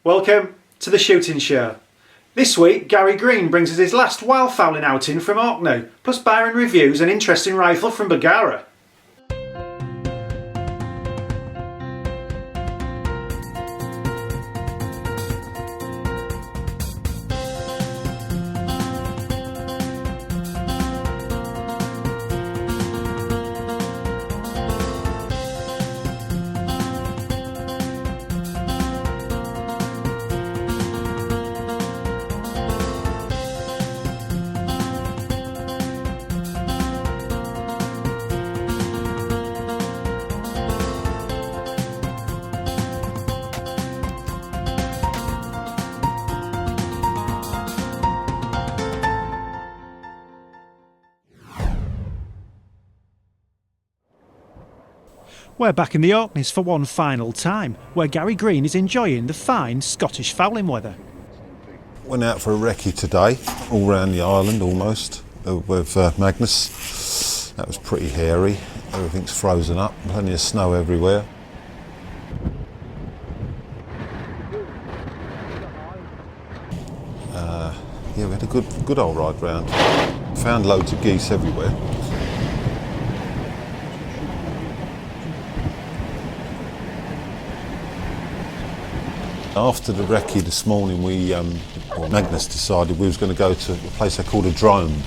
Welcome to the shooting show. This week, Gary Green brings us his last wildfowling outing from Orkney, plus Byron reviews an interesting rifle from Bergara. We're back in the Orkneys for one final time, where Gary Green is enjoying the fine Scottish fowling weather. Went out for a recce today, all round the island almost, with Magnus. That was pretty hairy, everything's frozen up, plenty of snow everywhere. Yeah, we had a good old ride round. Found loads of geese everywhere. After the recce this morning, Magnus decided we was going to go to a place they called a drome,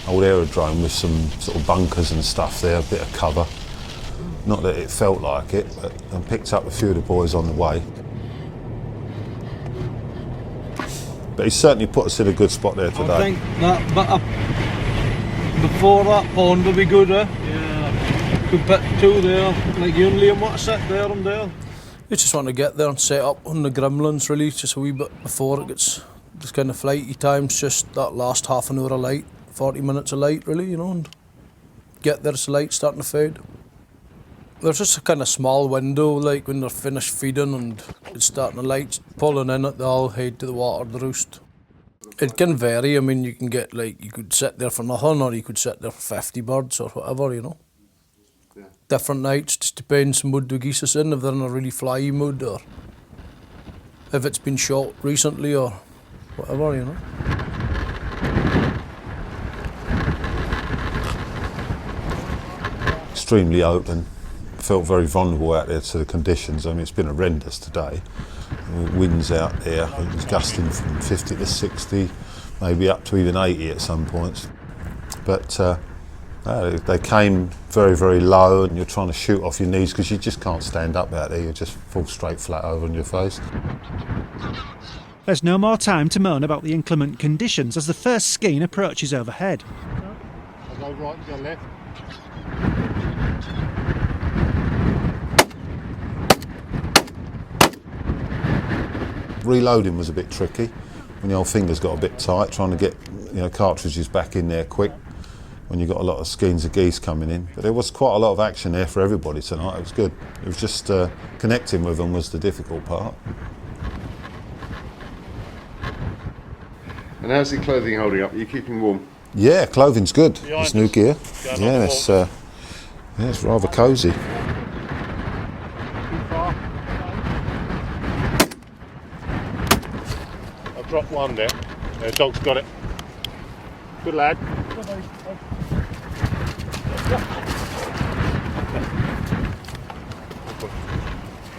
old aerodrome with some sort of bunkers and stuff there, a bit of cover. Not that it felt like it, but I picked up a few of the boys on the way. But he certainly put us in a good spot there today. I think that bit before that pond will be good, eh? Yeah. Good bit too there, like you and Liam want to sit there and there. You just want to get there and set up on the gremlins really, just a wee bit before it gets just kind of flighty times, just that last half an hour of light, 40 minutes of light really, you know, and get there, it's light starting to fade. There's just a kind of small window, like when they're finished feeding and it's starting to light, pulling in it, they all head to the water, the roost. It can vary, I mean, you can get like, you could sit there for nothing or you could sit there for 50 birds or whatever, you know. Different nights, just depends on mood the geese is in, if they're in a really flyy mood or if it's been shot recently or whatever, you know. Extremely open, felt very vulnerable out there to the conditions. I mean, it's been horrendous today. Winds out there, it was gusting from 50 to 60, maybe up to even 80 at some points. But they came very, very low and you're trying to shoot off your knees because you just can't stand up out there, you just fall straight flat over on your face. There's no more time to moan about the inclement conditions as the first skein approaches overhead. I'll go right and go left. Reloading was a bit tricky when the old fingers got a bit tight, trying to get cartridges back in there quick when you got a lot of skeins of geese coming in. But there was quite a lot of action there for everybody tonight, it was good. It was just connecting with them was the difficult part. And how's the clothing holding up? Are you keeping warm? Yeah, clothing's good. This new gear. Yeah, it's rather cosy. I've dropped one there. The dog's got it. Good lad.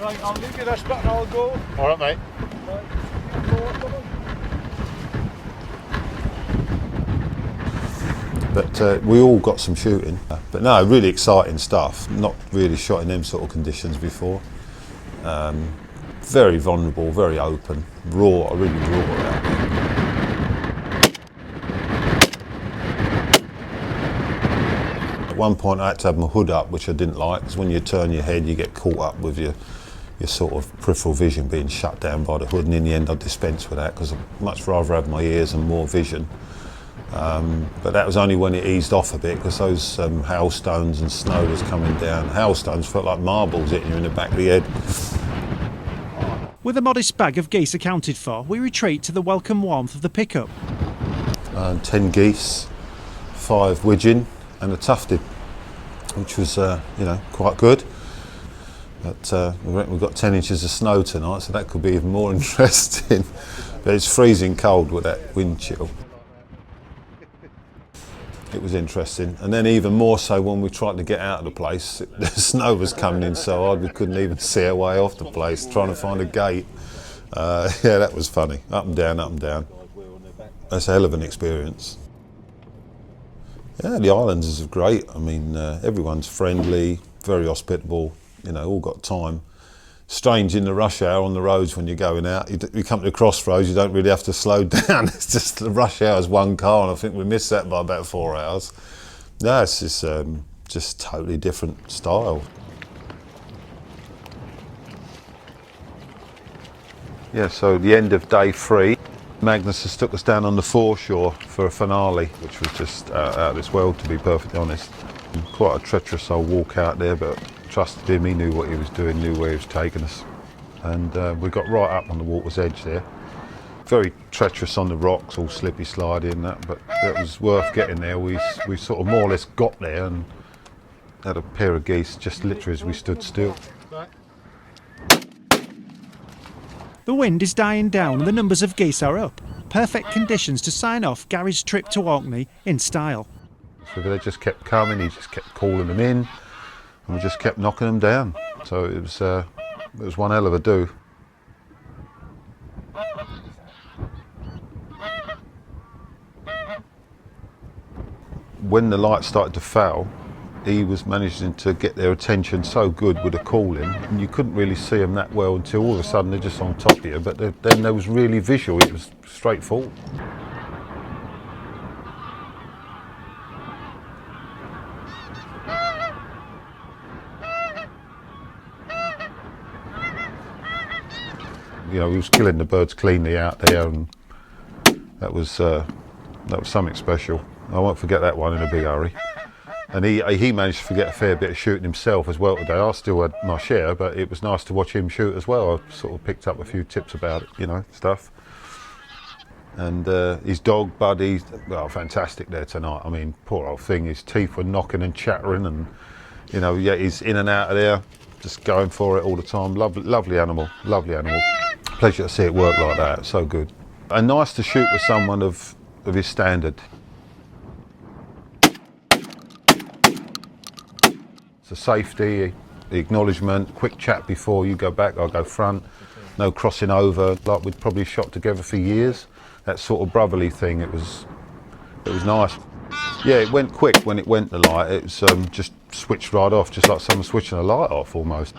Right, I'll leave you this bit and I'll go. All right, mate. But we all got some shooting. But no, really exciting stuff. Not really shot in them sort of conditions before. Very vulnerable, very open, raw, really raw out there. At one point I had to have my hood up, which I didn't like, because when you turn your head you get caught up with your sort of peripheral vision being shut down by the hood, and in the end I dispensed with that because I'd much rather have my ears and more vision. But that was only when it eased off a bit, because those hailstones and snow was coming down. Hailstones felt like marbles hitting you in the back of the head. With a modest bag of geese accounted for, we retreat to the welcome warmth of the pickup. 10 geese, 5 widgeon and a tufted, which was quite good. But I reckon we've got 10 inches of snow tonight, so that could be even more interesting. But it's freezing cold with that wind chill. It was interesting, and then even more so when we tried to get out of the place. The snow was coming in so hard we couldn't even see our way off the place, trying to find a gate. Yeah, that was funny. Up and down, up and down. That's a hell of an experience. Yeah, the islanders are great. I mean, everyone's friendly, very hospitable, you know, all got time. Strange in the rush hour on the roads when you're going out. You come to the crossroads, you don't really have to slow down. It's just the rush hour is one car, and I think we missed that by about 4 hours. No, it's just totally different style. Yeah, so the end of day 3, Magnus has took us down on the foreshore for a finale, which was just out of this world, to be perfectly honest. Quite a treacherous old walk out there, but trusted him, he knew what he was doing, knew where he was taking us. And we got right up on the water's edge there. Very treacherous on the rocks, all slippy slidey and that, but it was worth getting there. We sort of more or less got there and had a pair of geese just literally as we stood still. The wind is dying down and the numbers of geese are up. Perfect conditions to sign off Gary's trip to Orkney in style. So they just kept coming, he just kept calling them in, and we just kept knocking them down. So it was one hell of a do. When the light started to foul, he was managing to get their attention so good with the calling, and you couldn't really see them that well until all of a sudden they're just on top of you. But then there was really visual, it was straightforward. You know, we was killing the birds cleanly out there, and that was something special. I won't forget that one in a big hurry. And he managed to forget a fair bit of shooting himself as well today. I still had my share, but it was nice to watch him shoot as well. I sort of picked up a few tips about it, you know, stuff. And his dog, Buddy, well, fantastic there tonight. I mean, poor old thing, his teeth were knocking and chattering, and, you know, yeah, he's in and out of there, just going for it all the time. Lovely animal, lovely animal. Pleasure to see it work like that, so good. And nice to shoot with someone of his standard. The safety, the acknowledgement, quick chat before you go back, I'll go front, no crossing over, like we'd probably shot together for years. That sort of brotherly thing, it was nice. Yeah, it went quick when it went the light, it was just switched right off, just like someone switching a light off almost.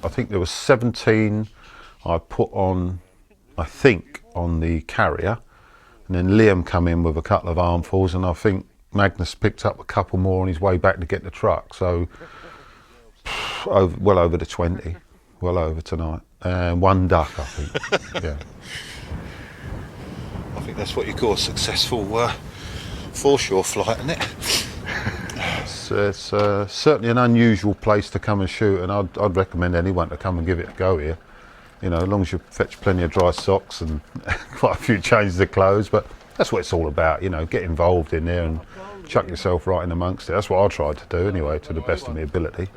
I think there was 17 I put on, I think, on the carrier. And then Liam come in with a couple of armfuls, and I think Magnus picked up a couple more on his way back to get the truck. So well over the 20, well over tonight. And one duck, I think. Yeah. I think that's what you call a successful foreshore flight, isn't it? It's certainly an unusual place to come and shoot, and I'd recommend anyone to come and give it a go here. You know, as long as you fetch plenty of dry socks and quite a few changes of clothes, but that's what it's all about, you know, get involved in there and chuck yourself right in amongst it. That's what I tried to do anyway, to the best of my ability.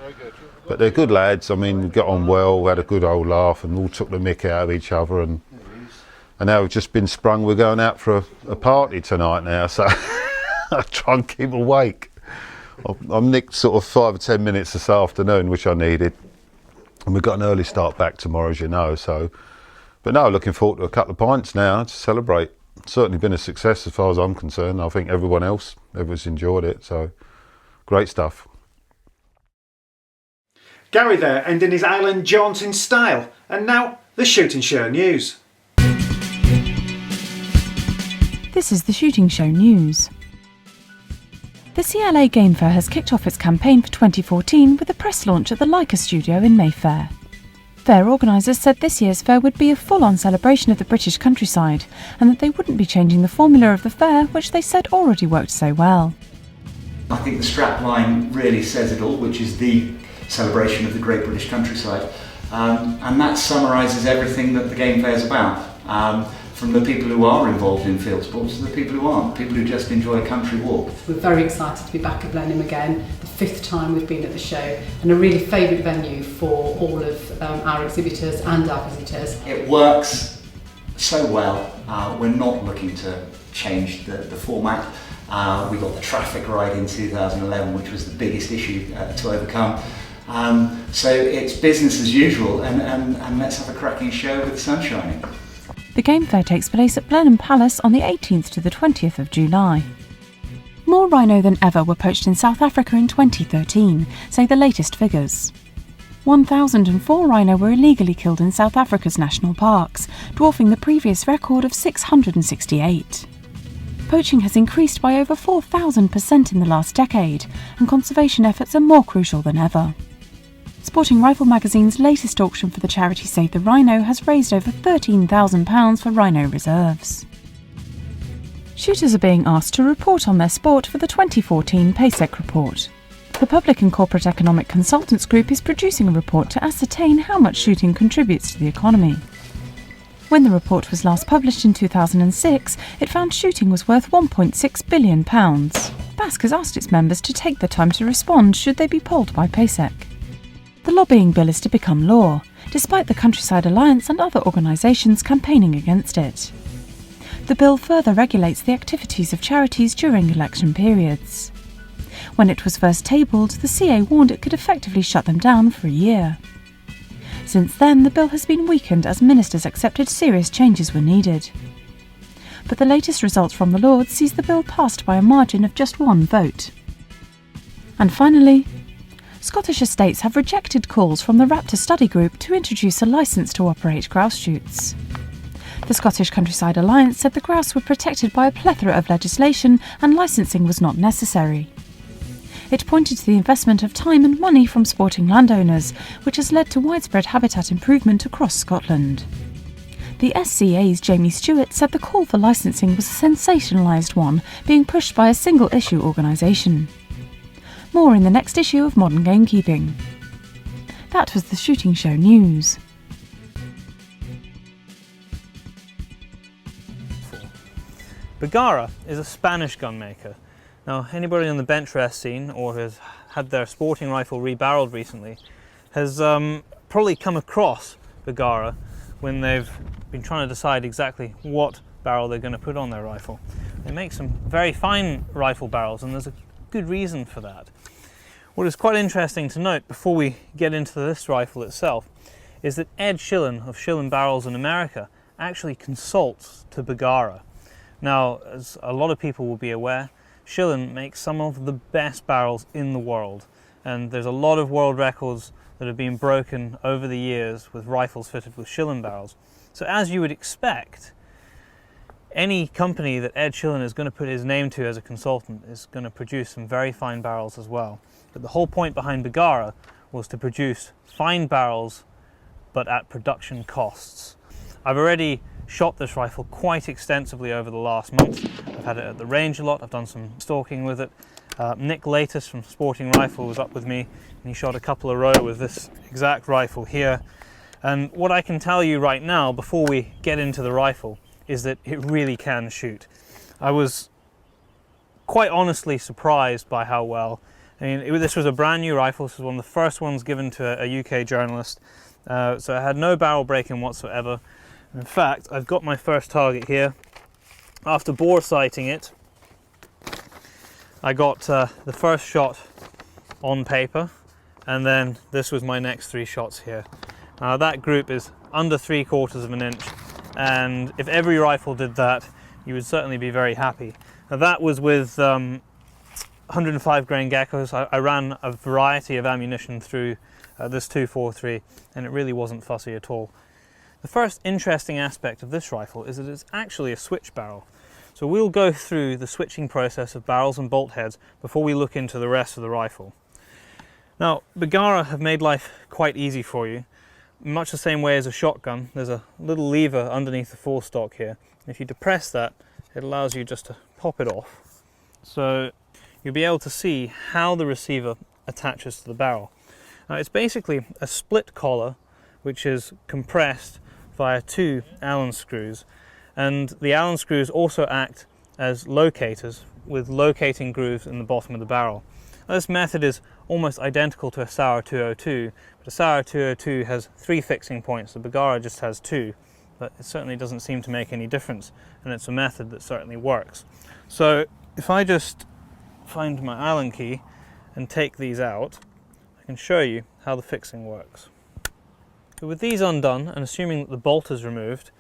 But they're good lads, I mean, we got on well, we had a good old laugh and all took the mick out of each other, and now we've just been sprung, we're going out for a party tonight now, so I try and keep awake. I'm nicked sort of 5 or 10 minutes this afternoon, which I needed. And we've got an early start back tomorrow, as you know, so. But no, looking forward to a couple of pints now to celebrate. Certainly been a success as far as I'm concerned. I think everyone's enjoyed it, so great stuff. Gary there, ending his island jaunt in style. And now, the Shooting Show news. This is the Shooting Show news. The CLA Game Fair has kicked off its campaign for 2014 with a press launch at the Leica studio in Mayfair. Fair organisers said this year's fair would be a full-on celebration of the British countryside, and that they wouldn't be changing the formula of the fair, which they said already worked so well. I think the strapline really says it all, which is the celebration of the great British countryside, and that summarises everything that the Game Fair is about. For from the people who are involved in field sports to the people who aren't, people who just enjoy a country walk. We're very excited to be back at Blenheim again, the 5th time we've been at the show, and a really favourite venue for all of our exhibitors and our visitors. It works so well. We're not looking to change the format. We got the traffic right in 2011, which was the biggest issue to overcome. So it's business as usual, and let's have a cracking show with the sun shining. The game fair takes place at Blenheim Palace on the 18th to the 20th of July. More rhino than ever were poached in South Africa in 2013, say the latest figures. 1,004 rhino were illegally killed in South Africa's national parks, dwarfing the previous record of 668. Poaching has increased by over 4,000% in the last decade, and conservation efforts are more crucial than ever. Sporting Rifle magazine's latest auction for the charity Save the Rhino has raised over £13,000 for rhino reserves. Shooters are being asked to report on their sport for the 2014 PASEC report. The Public and Corporate Economic Consultants Group is producing a report to ascertain how much shooting contributes to the economy. When the report was last published in 2006, it found shooting was worth £1.6 billion. BASC has asked its members to take the time to respond should they be polled by PASEC. The lobbying bill is to become law, despite the Countryside Alliance and other organisations campaigning against it. The bill further regulates the activities of charities during election periods. When it was first tabled, the CA warned it could effectively shut them down for a year. Since then, the bill has been weakened as ministers accepted serious changes were needed. But the latest results from the Lords sees the bill passed by a margin of just 1 vote. And finally, Scottish estates have rejected calls from the Raptor Study Group to introduce a licence to operate grouse shoots. The Scottish Countryside Alliance said the grouse were protected by a plethora of legislation and licensing was not necessary. It pointed to the investment of time and money from sporting landowners, which has led to widespread habitat improvement across Scotland. The SCA's Jamie Stewart said the call for licensing was a sensationalised one, being pushed by a single-issue organisation. More in the next issue of Modern Gamekeeping. That was the Shooting Show News. Bergara is a Spanish gun maker. Now, anybody on the bench rest scene or has had their sporting rifle rebarreled recently has probably come across Bergara when they've been trying to decide exactly what barrel they're going to put on their rifle. They make some very fine rifle barrels, and there's a good reason for that. What is quite interesting to note before we get into this rifle itself is that Ed Schillen of Schillen Barrels in America actually consults to Bergara. Now, as a lot of people will be aware, Schillen makes some of the best barrels in the world, and there's a lot of world records that have been broken over the years with rifles fitted with Schillen barrels. So as you would expect, any company that Ed Schillen is going to put his name to as a consultant is going to produce some very fine barrels as well. But the whole point behind Bergara was to produce fine barrels, but at production costs. I've already shot this rifle quite extensively over the last month. I've had it at the range a lot, I've done some stalking with it. Nick Latus from Sporting Rifle was up with me, and he shot a couple of row with this exact rifle here. And what I can tell you right now, before we get into the rifle, is that it really can shoot. I was quite honestly surprised by how well. I mean, this was a brand new rifle. This was one of the first ones given to a UK journalist. So it had no barrel breaking whatsoever. In fact, I've got my first target here. After bore sighting it, I got the first shot on paper, and then this was my next 3 shots here. Now that group is under 3/4 of an inch, and if every rifle did that, you would certainly be very happy. Now that was with 105 grain geckos. I ran a variety of ammunition through this 243, and it really wasn't fussy at all. The first interesting aspect of this rifle is that it's actually a switch barrel. So we'll go through the switching process of barrels and bolt heads before we look into the rest of the rifle. Now, Bergara have made life quite easy for you. Much the same way as a shotgun, there's a little lever underneath the forestock here. If you depress that, it allows you just to pop it off. So you'll be able to see how the receiver attaches to the barrel. Now, it's basically a split collar which is compressed via 2 Allen screws, and the Allen screws also act as locators with locating grooves in the bottom of the barrel. Now, this method is almost identical to a Sauer 202, but a Sauer 202 has 3 fixing points, the Bergara just has 2, but it certainly doesn't seem to make any difference, and it's a method that certainly works. So if I just find my Allen key and take these out, I can show you how the fixing works. So with these undone, and assuming that the bolt is removed,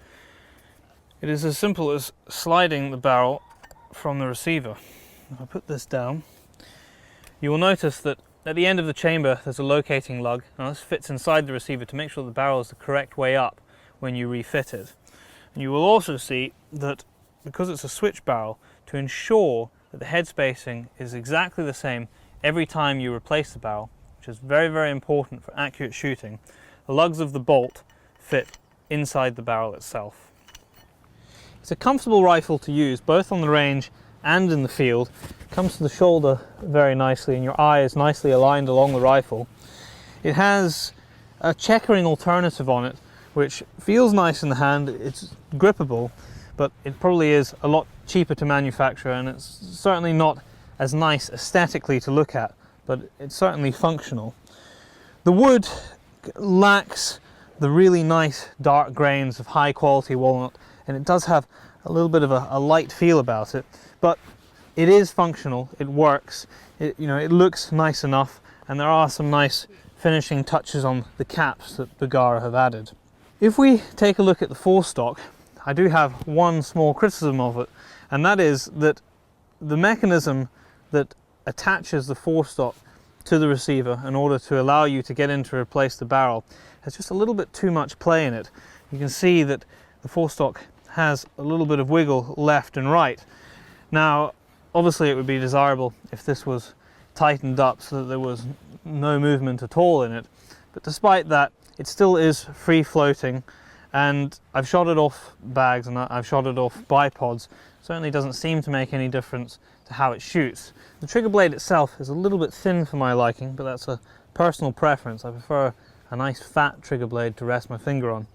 it is as simple as sliding the barrel from the receiver. If I put this down, you will notice that at the end of the chamber there's a locating lug. Now this fits inside the receiver to make sure the barrel is the correct way up when you refit it. And you will also see that because it's a switch barrel, to ensure that the head spacing is exactly the same every time you replace the barrel, which is very, very important for accurate shooting, the lugs of the bolt fit inside the barrel itself. It's a comfortable rifle to use both on the range and in the field. It comes to the shoulder very nicely and your eye is nicely aligned along the rifle. It has a checkering alternative on it which feels nice in the hand. It's grippable, but it probably is a lot cheaper to manufacture, and it's certainly not as nice aesthetically to look at, but it's certainly functional. The wood lacks the really nice dark grains of high quality walnut, and it does have a little bit of a light feel about it, but it is functional, it works, it looks nice enough, and there are some nice finishing touches on the caps that Bergara have added. If we take a look at the forestock, I do have one small criticism of it, and that is that the mechanism that attaches the forestock to the receiver in order to allow you to get in to replace the barrel has just a little bit too much play in it. You can see that the forestock has a little bit of wiggle left and right. Now, obviously it would be desirable if this was tightened up so that there was no movement at all in it, but despite that, it still is free floating, and I've shot it off bags and I've shot it off bipods. Certainly doesn't seem to make any difference to how it shoots. The trigger blade itself is a little bit thin for my liking, but that's a personal preference. I prefer a nice fat trigger blade to rest my finger on.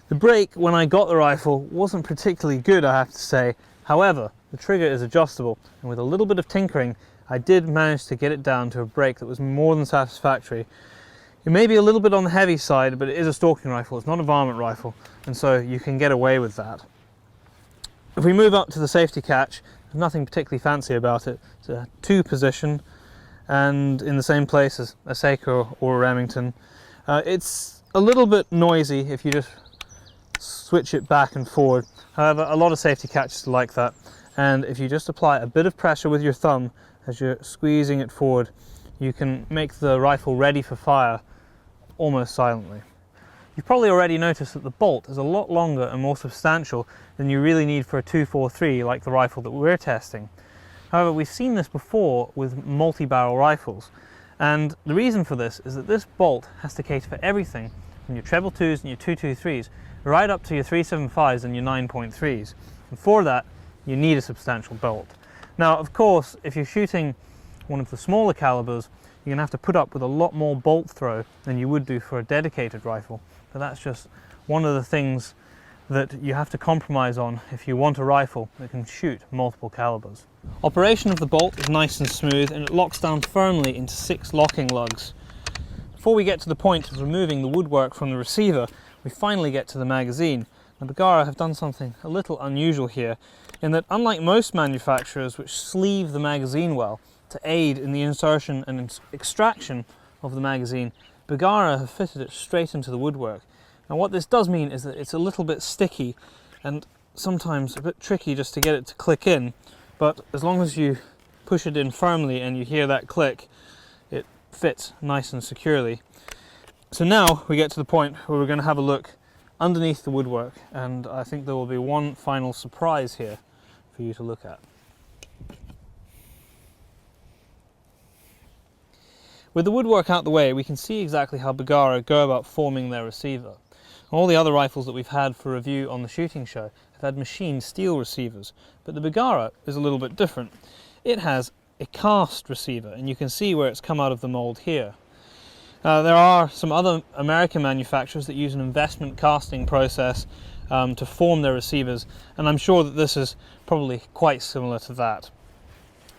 The brake, when I got the rifle, wasn't particularly good, I have to say. However, the trigger is adjustable, and with a little bit of tinkering, I did manage to get it down to a brake that was more than satisfactory. It may be a little bit on the heavy side, but it is a stalking rifle, it's not a varmint rifle, and so you can get away with that. If we move up to the safety catch, there's nothing particularly fancy about it. It's a 2-position and in the same place as a Seiko or a Remington. It's a little bit noisy if you just switch it back and forward. However, a lot of safety catches are like that, and if you just apply a bit of pressure with your thumb as you're squeezing it forward, you can make the rifle ready for fire almost silently. You've probably already noticed that the bolt is a lot longer and more substantial than you really need for a 243 like the rifle that we're testing. However, we've seen this before with multi-barrel rifles, and the reason for this is that this bolt has to cater for everything from your treble 2s and your 223s right up to your 375s and your 9.3s, and for that you need a substantial bolt. Now, of course, if you're shooting one of the smaller calibers, you're going to have to put up with a lot more bolt throw than you would do for a dedicated rifle. But that's just one of the things that you have to compromise on if you want a rifle that can shoot multiple calibers. Operation of the bolt is nice and smooth, and it locks down firmly into 6 locking lugs. Before we get to the point of removing the woodwork from the receiver, we finally get to the magazine. Now, Bergara have done something a little unusual here, in that unlike most manufacturers which sleeve the magazine well to aid in the insertion and extraction of the magazine, Bergara have fitted it straight into the woodwork. Now, what this does mean is that it's a little bit sticky and sometimes a bit tricky just to get it to click in, but as long as you push it in firmly and you hear that click, it fits nice and securely. So now we get to the point where we're going to have a look underneath the woodwork, and I think there will be one final surprise here for you to look at. With the woodwork out the way, we can see exactly how Bergara go about forming their receiver. All the other rifles that we've had for review on the shooting show have had machined steel receivers, but the Bergara is a little bit different. It has a cast receiver, and you can see where it's come out of the mold here. There are some other American manufacturers that use an investment casting process to form their receivers, and I'm sure that this is probably quite similar to that.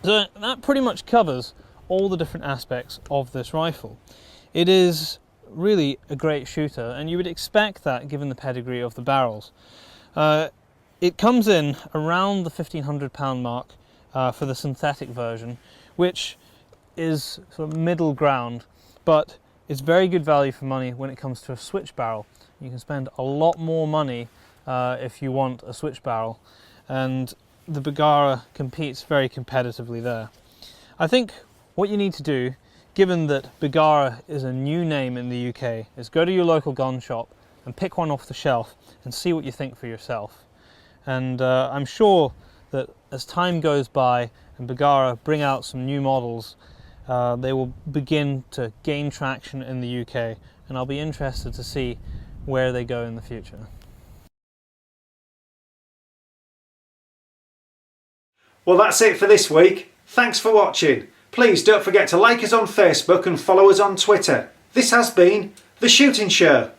So that pretty much covers all the different aspects of this rifle. It is really a great shooter, and you would expect that given the pedigree of the barrels. It comes in around the £1,500 mark for the synthetic version, which is sort of middle ground, but it's very good value for money when it comes to a switch barrel. You can spend a lot more money if you want a switch barrel, and the Bergara competes very competitively there. I think what you need to do, given that Bergara is a new name in the UK, is go to your local gun shop and pick one off the shelf and see what you think for yourself. And I'm sure that as time goes by and Bergara bring out some new models, they will begin to gain traction in the UK, and I'll be interested to see where they go in the future. Well, that's it for this week. Thanks for watching. Please don't forget to like us on Facebook and follow us on Twitter. This has been The Shooting Show.